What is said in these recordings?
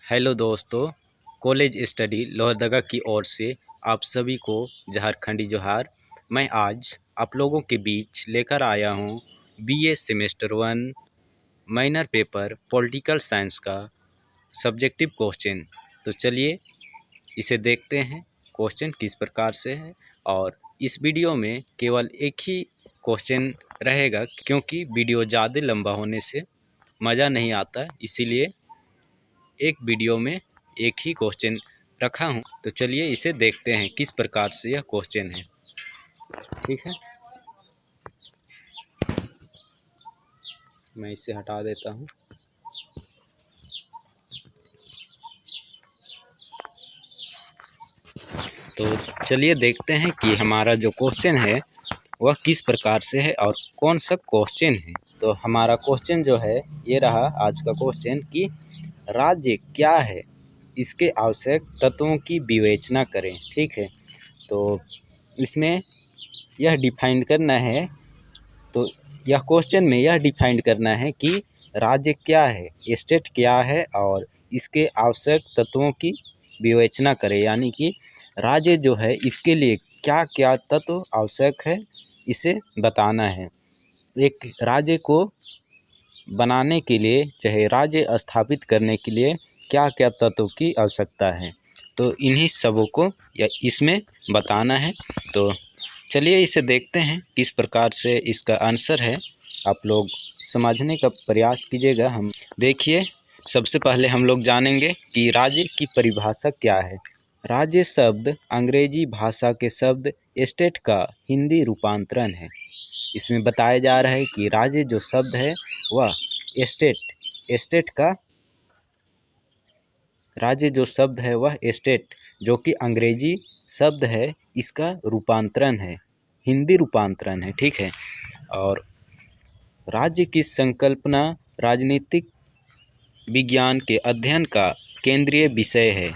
Hello दोस्तों, college study Lohardaga की ओर से आप सभी को झारखंडी जोहार। मैं आज आप लोगों के बीच लेकर आया हूँ BA semester 1 minor paper political science का सब्जेक्टिव क्वेश्चन। तो चलिए इसे देखते हैं क्वेश्चन किस प्रकार से है। और इस वीडियो में केवल एक ही क्वेश्चन रहेगा, क्योंकि वीडियो ज़्यादा लंबा होने से मज़ा नहीं आता, इसीलिए एक वीडियो में एक ही क्वेश्चन रखा हूँ। तो चलिए इसे देखते हैं किस प्रकार से यह क्वेश्चन है। ठीक है, मैं इसे हटा देता हूँ। तो चलिए देखते हैं कि हमारा जो क्वेश्चन है वह किस प्रकार से है और कौन सा क्वेश्चन है। तो हमारा क्वेश्चन जो है ये रहा आज का क्वेश्चन कि राज्य क्या है, इसके आवश्यक तत्वों की विवेचना करें। ठीक है, तो इसमें यह डिफाइन करना है, तो यह क्वेश्चन में यह डिफाइन करना है कि राज्य क्या है, स्टेट क्या है और इसके आवश्यक तत्वों की विवेचना करें। यानी कि राज्य जो है इसके लिए क्या क्या तत्व आवश्यक है, इसे बताना है। एक राज्य को बनाने के लिए, चाहे राज्य स्थापित करने के लिए क्या क्या तत्व की आवश्यकता है, तो इन्हीं सबों को या इसमें बताना है। तो चलिए इसे देखते हैं किस प्रकार से इसका आंसर है। आप लोग समझने का प्रयास कीजिएगा। हम देखिए, सबसे पहले हम लोग जानेंगे कि राज्य की परिभाषा क्या है। राज्य शब्द अंग्रेजी भाषा के शब्द स्टेट का हिंदी रूपांतरण है। इसमें बताया जा रहा है कि राज्य जो शब्द है वह स्टेट का राज्य जो शब्द है वह स्टेट, जो कि अंग्रेजी शब्द है, इसका रूपांतरण है, हिंदी रूपांतरण है। ठीक है, और राज्य की संकल्पना राजनीतिक विज्ञान के अध्ययन का केंद्रीय विषय है।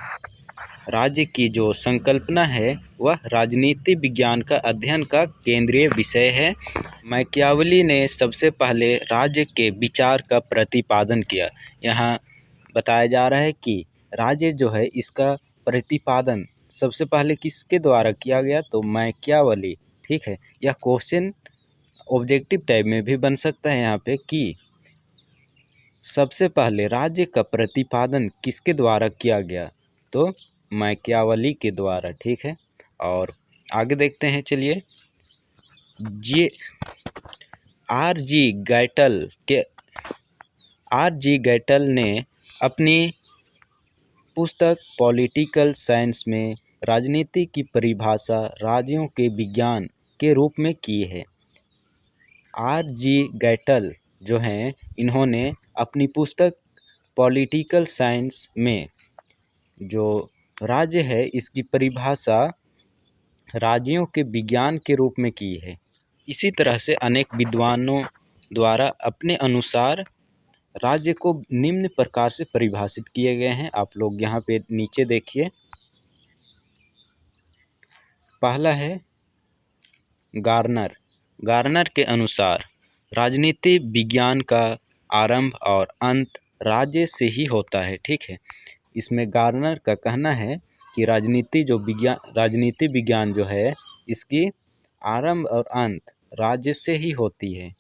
राज्य की जो संकल्पना है वह राजनीति विज्ञान का अध्ययन का केंद्रीय विषय है। मैकियावेली ने सबसे पहले राज्य के विचार का प्रतिपादन किया। यहाँ बताया जा रहा है कि राज्य जो है इसका प्रतिपादन सबसे पहले किसके द्वारा किया गया, तो मैकियावेली। ठीक है, यह क्वेश्चन ऑब्जेक्टिव टाइप में भी बन सकता है यहाँ पे कि सबसे पहले राज्य का प्रतिपादन किसके द्वारा किया गया, तो मैकियावेली के द्वारा। ठीक है, और आगे देखते हैं। चलिए, आर जी गैटल ने अपनी पुस्तक पॉलिटिकल साइंस में राजनीति की परिभाषा राज्यों के विज्ञान के रूप में की है। आर जी गैटल जो हैं, इन्होंने अपनी पुस्तक पॉलिटिकल साइंस में जो राज्य है इसकी परिभाषा राज्यों के विज्ञान के रूप में की है। इसी तरह से अनेक विद्वानों द्वारा अपने अनुसार राज्य को निम्न प्रकार से परिभाषित किए गए हैं। आप लोग यहाँ पे नीचे देखिए, पहला है गार्नर के अनुसार राजनीति विज्ञान का आरंभ और अंत राज्य से ही होता है। ठीक है, इसमें गार्नर का कहना है कि राजनीति विज्ञान जो है इसकी आरंभ और अंत राज्य से ही होती है।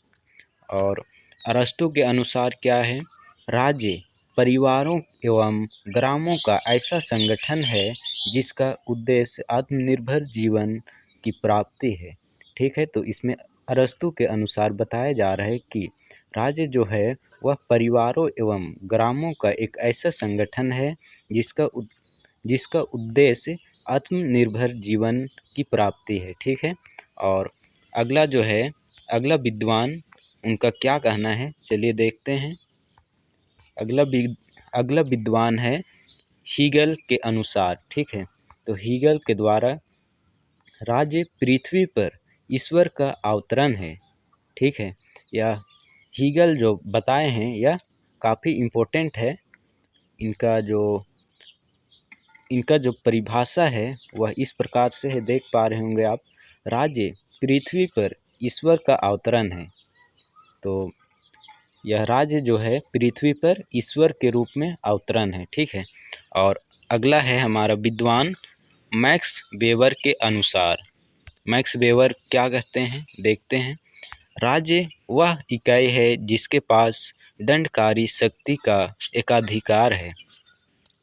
और अरस्तु के अनुसार क्या है, राज्य परिवारों एवं ग्रामों का ऐसा संगठन है जिसका उद्देश्य आत्मनिर्भर जीवन की प्राप्ति है। ठीक है, तो इसमें अरस्तु के अनुसार बताया जा रहा है कि राज्य जो है वह परिवारों एवं ग्रामों का एक ऐसा संगठन है जिसका उद्देश्य आत्मनिर्भर जीवन की प्राप्ति है। ठीक है, और अगला जो है, अगला विद्वान उनका क्या कहना है, चलिए देखते हैं। अगला विद्वान है हीगल के अनुसार। ठीक है, तो हीगल के द्वारा राज्य पृथ्वी पर ईश्वर का अवतरण है। ठीक है, यह हीगल जो बताए हैं यह काफ़ी इम्पोर्टेंट है। इनका जो परिभाषा है वह इस प्रकार से है, देख पा रहे होंगे आप। राज्य पृथ्वी पर ईश्वर का अवतरण है, तो यह राज्य जो है पृथ्वी पर ईश्वर के रूप में अवतरण है। ठीक है, और अगला है हमारा विद्वान मैक्स वेबर के अनुसार। मैक्स वेबर क्या कहते हैं देखते हैं। राज्य वह इकाई है जिसके पास दंडकारी शक्ति का एकाधिकार है।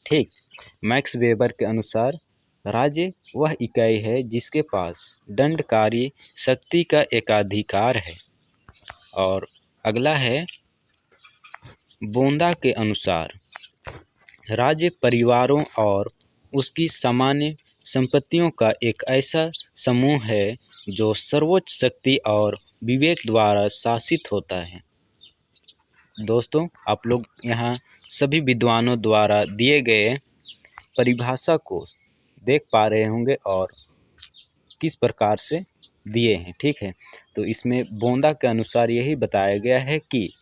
ठीक, मैक्स वेबर के अनुसार राज्य वह इकाई है जिसके पास दंडकारी शक्ति का एकाधिकार है। और अगला है बोंदा के अनुसार राज्य परिवारों और उसकी सामान्य संपत्तियों का एक ऐसा समूह है जो सर्वोच्च शक्ति और विवेक द्वारा शासित होता है। दोस्तों, आप लोग यहाँ सभी विद्वानों द्वारा दिए गए परिभाषा को देख पा रहे होंगे और किस प्रकार से दिए हैं। ठीक है, तो इसमें बोंदा के अनुसार यही बताया गया है कि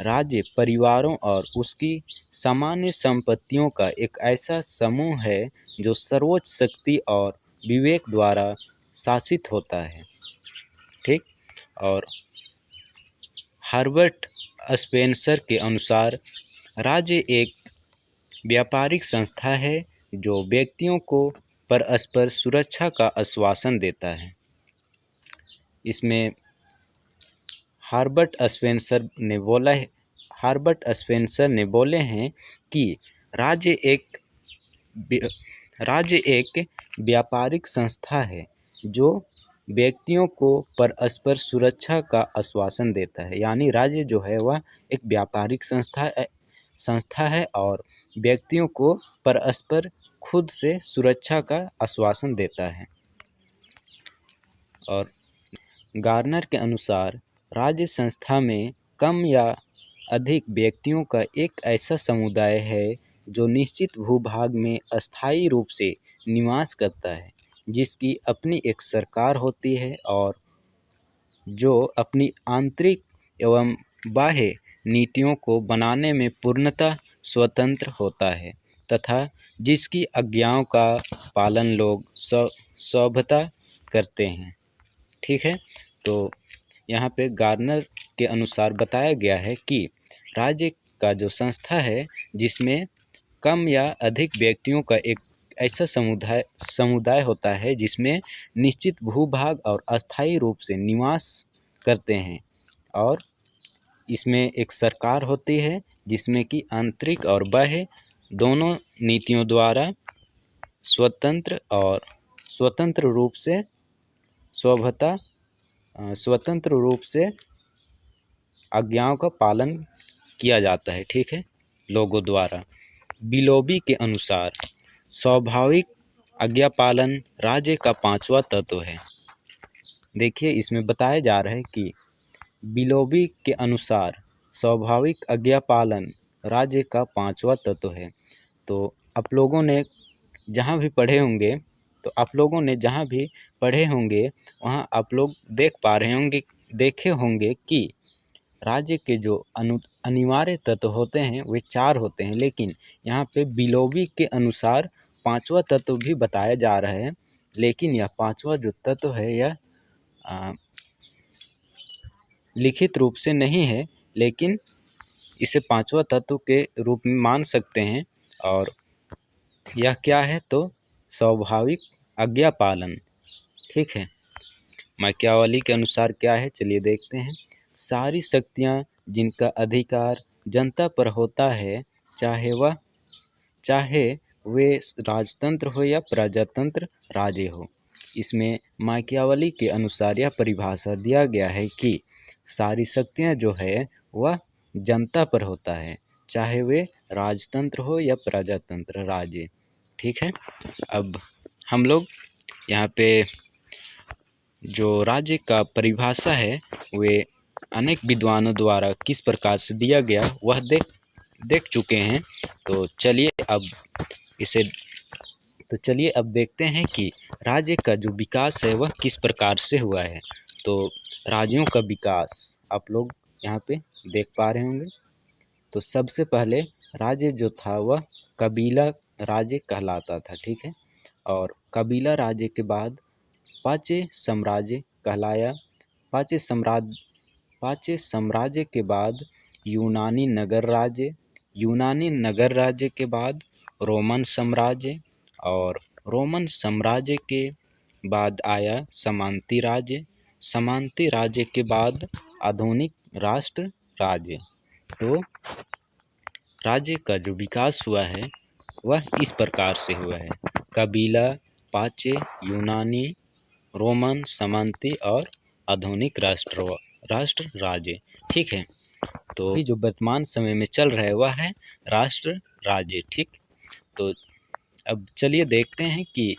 राज्य परिवारों और उसकी सामान्य संपत्तियों का एक ऐसा समूह है जो सर्वोच्च शक्ति और विवेक द्वारा शासित होता है। ठीक, और हर्बर्ट स्पेंसर के अनुसार राज्य एक व्यापारिक संस्था है जो व्यक्तियों को परस्पर सुरक्षा का आश्वासन देता है। इसमें हर्बर्ट स्पेंसर ने बोले हैं कि राज्य एक व्यापारिक संस्था है जो व्यक्तियों को परस्पर सुरक्षा का आश्वासन देता है। यानी राज्य जो है वह एक व्यापारिक संस्था है और व्यक्तियों को परस्पर खुद से सुरक्षा का आश्वासन देता है। और गार्नर के अनुसार राज्य संस्था में कम या अधिक व्यक्तियों का एक ऐसा समुदाय है जो निश्चित भूभाग में अस्थायी रूप से निवास करता है, जिसकी अपनी एक सरकार होती है और जो अपनी आंतरिक एवं बाह्य नीतियों को बनाने में पूर्णतः स्वतंत्र होता है तथा जिसकी आज्ञाओं का पालन लोग स्वतः करते हैं। ठीक है, तो यहाँ पे गार्नर के अनुसार बताया गया है कि राज्य का जो संस्था है जिसमें कम या अधिक व्यक्तियों का एक ऐसा समुदाय होता है जिसमें निश्चित भूभाग और अस्थायी रूप से निवास करते हैं और इसमें एक सरकार होती है जिसमें कि आंतरिक और बाह्य दोनों नीतियों द्वारा स्वतंत्र रूप से आज्ञाओं का पालन किया जाता है। ठीक है, लोगों द्वारा। बिलोबी के अनुसार स्वाभाविक आज्ञा पालन राज्य का पांचवा तत्व है। देखिए, इसमें बताया जा रहा है कि बिलोबी के अनुसार स्वाभाविक आज्ञा पालन राज्य का पांचवा तत्व है। तो आप लोगों ने जहाँ भी पढ़े होंगे वहाँ आप लोग देखे होंगे कि राज्य के जो अनिवार्य तत्व होते हैं वे 4 होते हैं, लेकिन यहाँ पे बिलोबी के अनुसार पांचवा तत्व भी बताया जा रहा है। लेकिन यह पांचवा जो तत्व है यह लिखित रूप से नहीं है, लेकिन इसे पांचवा तत्व के रूप में मान सकते हैं। और यह क्या है तो स्वाभाविक आज्ञा पालन। ठीक है, मैकियावेली के अनुसार क्या है चलिए देखते हैं। सारी शक्तियाँ जिनका अधिकार जनता पर होता है, चाहे वे राजतंत्र हो या प्रजातंत्र राज्य हो। इसमें मैकियावेली के अनुसार यह परिभाषा दिया गया है कि सारी शक्तियाँ जो है वह जनता पर होता है, चाहे वे राजतंत्र हो या प्रजातंत्र राज्य। ठीक है, अब हम लोग यहाँ पे जो राज्य का परिभाषा है वे अनेक विद्वानों द्वारा किस प्रकार से दिया गया वह देख चुके हैं। तो चलिए अब देखते हैं कि राज्य का जो विकास है वह किस प्रकार से हुआ है। तो राज्यों का विकास आप लोग यहाँ पे देख पा रहे होंगे। तो सबसे पहले राज्य जो था वह कबीला राज्य कहलाता था। ठीक है, और कबीला राज्य के बाद पाचे साम्राज्य कहलाया। पाचे साम्राज्य के बाद यूनानी नगर राज्य के बाद रोमन साम्राज्य, और रोमन साम्राज्य के बाद आया सामंती राज्य, सामंती राज्य के बाद आधुनिक राष्ट्र राज्य। तो राज्य का जो विकास हुआ है वह इस प्रकार से हुआ है: कबीला, पाचे, यूनानी, रोमन, सामंती और आधुनिक राष्ट्र राज्य। ठीक है, तो अभी जो वर्तमान समय में चल रहा है वह है राष्ट्र राज्य। ठीक, तो अब चलिए देखते हैं कि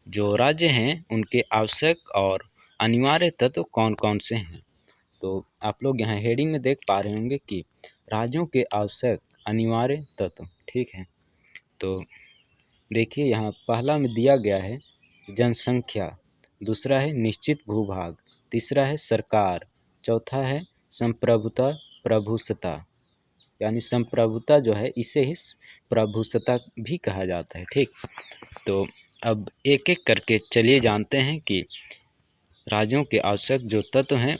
जो राज्य हैं उनके आवश्यक और अनिवार्य तत्व कौन कौन से हैं। तो आप लोग यहाँ हेडिंग में देख पा रहे होंगे कि राज्यों के आवश्यक अनिवार्य तत्व। ठीक है, तो देखिए यहाँ पहला में दिया गया है जनसंख्या, दूसरा है निश्चित भूभाग, तीसरा है सरकार, चौथा है संप्रभुता प्रभुसत्ता, यानी संप्रभुता जो है इसे ही प्रभुसत्ता भी कहा जाता है। ठीक, तो अब एक एक करके चलिए जानते हैं कि राज्यों के आवश्यक जो तत्व हैं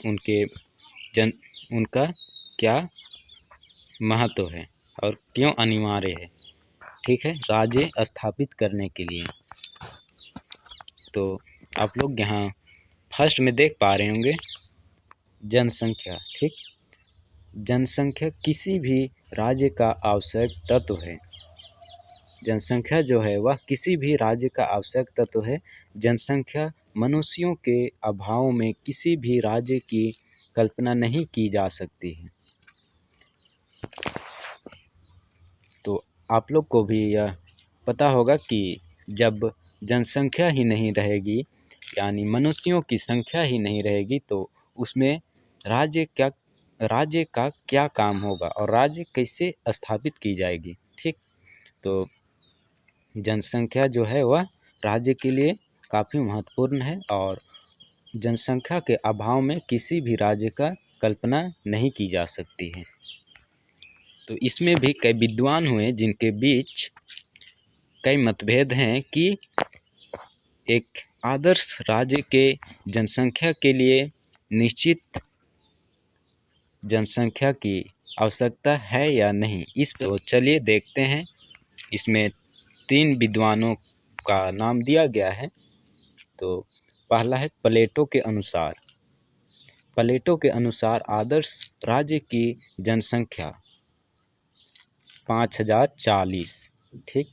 उनका क्या महत्व है और क्यों अनिवार्य है। ठीक है, राज्य स्थापित करने के लिए। तो आप लोग यहाँ फर्स्ट में देख पा रहे होंगे जनसंख्या। ठीक, जनसंख्या किसी भी राज्य का आवश्यक तत्व है। जनसंख्या जो है वह किसी भी राज्य का आवश्यक तत्व है। जनसंख्या मनुष्यों के अभाव में किसी भी राज्य की कल्पना नहीं की जा सकती है। तो आप लोग को भी यह पता होगा कि जब जनसंख्या ही नहीं रहेगी, यानी मनुष्यों की संख्या ही नहीं रहेगी, तो उसमें राज्य का क्या काम होगा और राज्य कैसे स्थापित की जाएगी। ठीक, तो जनसंख्या जो है वह राज्य के लिए काफ़ी महत्वपूर्ण है और जनसंख्या के अभाव में किसी भी राज्य का कल्पना नहीं की जा सकती है। तो इसमें भी कई विद्वान हुए जिनके बीच कई मतभेद हैं कि एक आदर्श राज्य के जनसंख्या के लिए निश्चित जनसंख्या की आवश्यकता है या नहीं। इस तो चलिए देखते हैं। इसमें 3 विद्वानों का नाम दिया गया है। तो पहला है प्लेटो के अनुसार। प्लेटो के अनुसार आदर्श राज्य की जनसंख्या 5040। ठीक,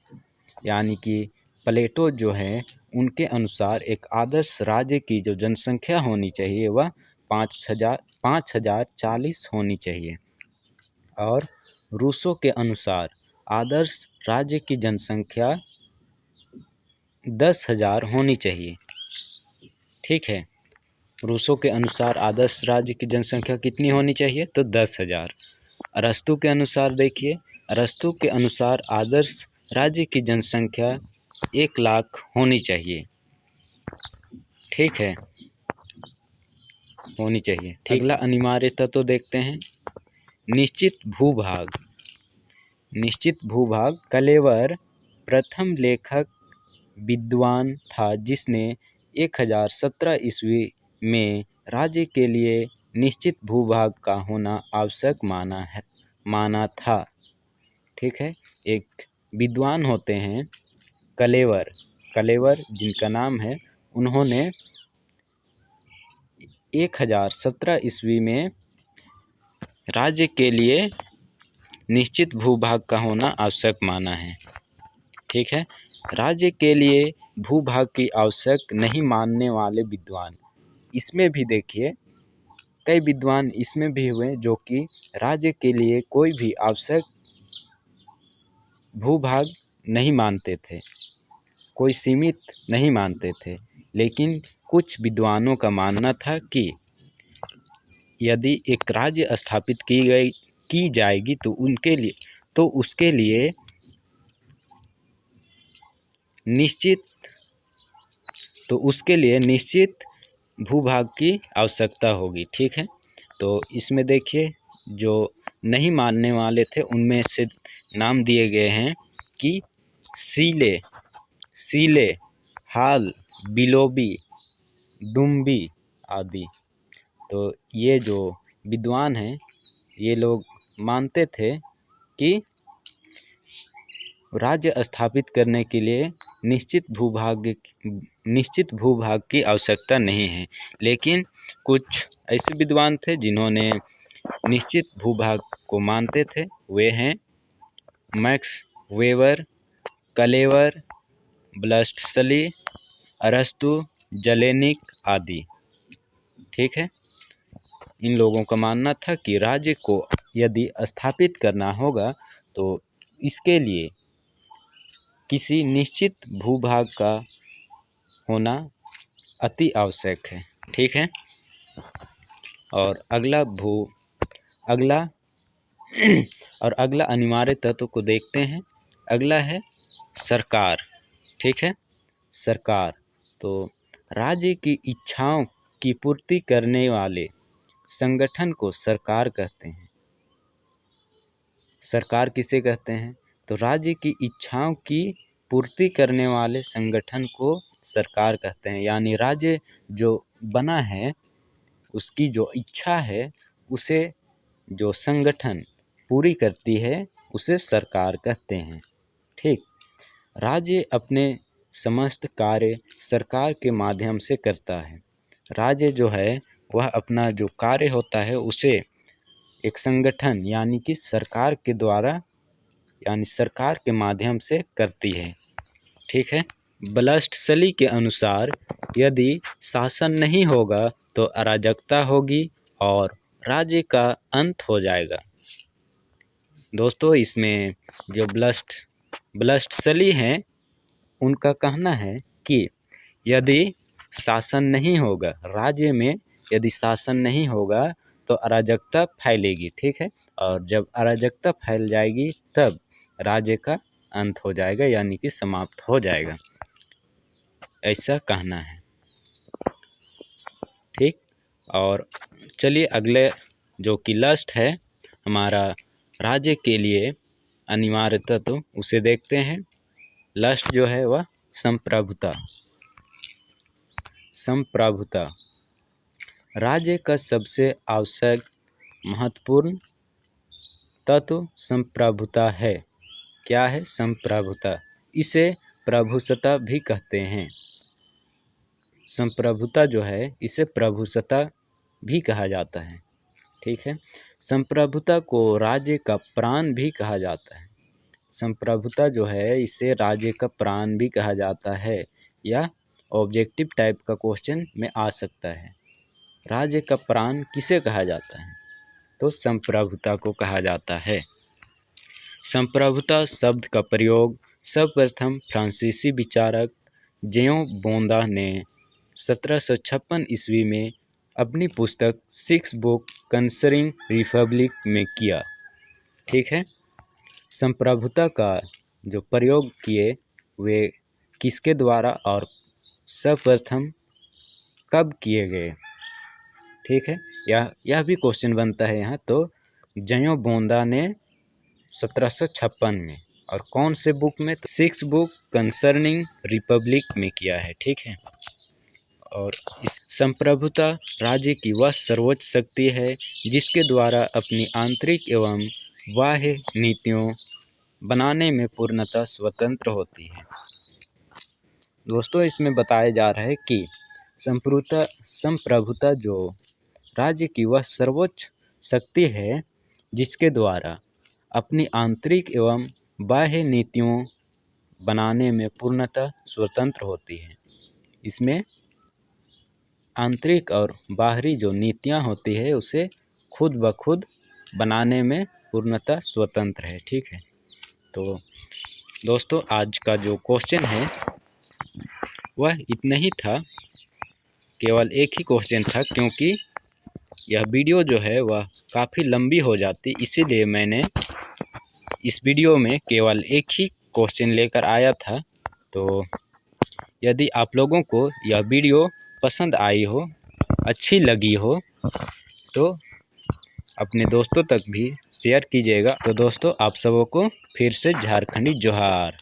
यानी कि प्लेटो जो है उनके अनुसार एक आदर्श राज्य की जो जनसंख्या होनी चाहिए वह 5040 होनी चाहिए। और रूसो के अनुसार आदर्श राज्य की जनसंख्या 10,000 होनी चाहिए। ठीक है, रूसो के अनुसार आदर्श राज्य की जनसंख्या कितनी होनी चाहिए, तो 10,000। अरस्तु के अनुसार देखिए, अरस्तु के अनुसार आदर्श राज्य की जनसंख्या 1,00,000 होनी चाहिए। ठीक है, होनी चाहिए। ठीक, अगला अनिवार्य तत्व देखते हैं निश्चित भूभाग। निश्चित भूभाग कलेवर प्रथम लेखक विद्वान था जिसने 1017 ईस्वी में राज्य के लिए निश्चित भूभाग का होना आवश्यक माना था। ठीक है, एक विद्वान होते हैं कलेवर जिनका नाम है, उन्होंने 1017 ईस्वी में राज्य के लिए निश्चित भूभाग का होना आवश्यक माना है। ठीक है, राज्य के लिए भूभाग की आवश्यक नहीं मानने वाले विद्वान, इसमें भी देखिए कई विद्वान इसमें भी हुए जो कि राज्य के लिए कोई भी आवश्यक भूभाग नहीं मानते थे, कोई सीमित नहीं मानते थे। लेकिन कुछ विद्वानों का मानना था कि यदि एक राज्य स्थापित की जाएगी तो उसके लिए निश्चित भूभाग की आवश्यकता होगी। ठीक है, तो इसमें देखिए जो नहीं मानने वाले थे उनमें से नाम दिए गए हैं कि सीले, हाल, बिलोबी, डुम्बी आदि। तो ये जो विद्वान हैं ये लोग मानते थे कि राज्य स्थापित करने के लिए निश्चित भूभाग की आवश्यकता नहीं है। लेकिन कुछ ऐसे विद्वान थे जिन्होंने निश्चित भूभाग को मानते थे, वे हैं मैक्स वेबर, कलेवर, ब्लस्टसली, अरस्तु, जलेनिक आदि। ठीक है, इन लोगों का मानना था कि राज्य को यदि स्थापित करना होगा तो इसके लिए किसी निश्चित भूभाग का होना अति आवश्यक है। ठीक है, और अगला अनिवार्य तत्व को देखते हैं। अगला है सरकार। ठीक है, सरकार तो राज्य की इच्छाओं की पूर्ति करने वाले संगठन को सरकार कहते हैं। सरकार किसे कहते हैं? तो राज्य की इच्छाओं की पूर्ति करने वाले संगठन को सरकार कहते हैं। यानी राज्य जो बना है उसकी जो इच्छा है उसे जो संगठन पूरी करती है उसे सरकार कहते हैं। ठीक, राज्य अपने समस्त कार्य सरकार के माध्यम से करता है। राज्य जो है वह अपना जो कार्य होता है उसे एक संगठन यानी कि सरकार के द्वारा यानी सरकार के माध्यम से करती है। ठीक है, ब्लस्टसली के अनुसार यदि शासन नहीं होगा तो अराजकता होगी और राज्य का अंत हो जाएगा। दोस्तों, इसमें जो ब्लस्टसली हैं उनका कहना है कि यदि शासन नहीं होगा, राज्य में यदि शासन नहीं होगा तो अराजकता फैलेगी। ठीक है, और जब अराजकता फैल जाएगी तब राज्य का अंत हो जाएगा यानी कि समाप्त हो जाएगा, ऐसा कहना है। ठीक, और चलिए अगले जो कि लस्ट है हमारा राज्य के लिए अनिवार्य तत्व उसे देखते हैं। लस्ट जो है वह संप्रभुता। राज्य का सबसे आवश्यक महत्वपूर्ण तत्व संप्रभुता है। क्या है? संप्रभुता। इसे प्रभुसत्ता भी कहते हैं। संप्रभुता जो है इसे प्रभुसत्ता भी कहा जाता है। ठीक है, संप्रभुता को राज्य का प्राण भी कहा जाता है। संप्रभुता जो है इसे राज्य का प्राण भी कहा जाता है या ऑब्जेक्टिव टाइप का क्वेश्चन में आ सकता है। राज्य का प्राण किसे कहा जाता है? तो संप्रभुता को कहा जाता है। संप्रभुता शब्द का प्रयोग सर्वप्रथम फ्रांसीसी विचारक जेयों बोंदा ने 1756 ईस्वी में अपनी पुस्तक 6 बुक कंसर्निंग रिपब्लिक में किया। ठीक है, संप्रभुता का जो प्रयोग किए वे किसके द्वारा और सर्वप्रथम कब किए गए? ठीक है, यह भी क्वेश्चन बनता है यहाँ। तो जेयों बोंदा ने 1756 में और कौन से बुक में? तो 6 बुक कंसर्निंग रिपब्लिक में किया है। ठीक है, और इस संप्रभुता राज्य की वह सर्वोच्च शक्ति है जिसके द्वारा अपनी आंतरिक एवं बाह्य नीतियों बनाने में पूर्णतः स्वतंत्र होती है। दोस्तों, इसमें बताया जा रहा है कि संप्रभुता जो राज्य की वह सर्वोच्च शक्ति है जिसके द्वारा अपनी आंतरिक एवं बाह्य नीतियों बनाने में पूर्णतः स्वतंत्र होती है। इसमें आंतरिक और बाहरी जो नीतियां होती है उसे खुद ब खुद बनाने में पूर्णतः स्वतंत्र है। ठीक है, तो दोस्तों आज का जो क्वेश्चन है वह इतना ही था। केवल एक ही क्वेश्चन था क्योंकि यह वीडियो जो है वह काफ़ी लंबी हो जाती, इसीलिए मैंने इस वीडियो में केवल एक ही क्वेश्चन लेकर आया था। तो यदि आप लोगों को यह वीडियो पसंद आई हो, अच्छी लगी हो तो अपने दोस्तों तक भी शेयर कीजिएगा। तो दोस्तों आप सबों को फिर से झारखंडी जोहार।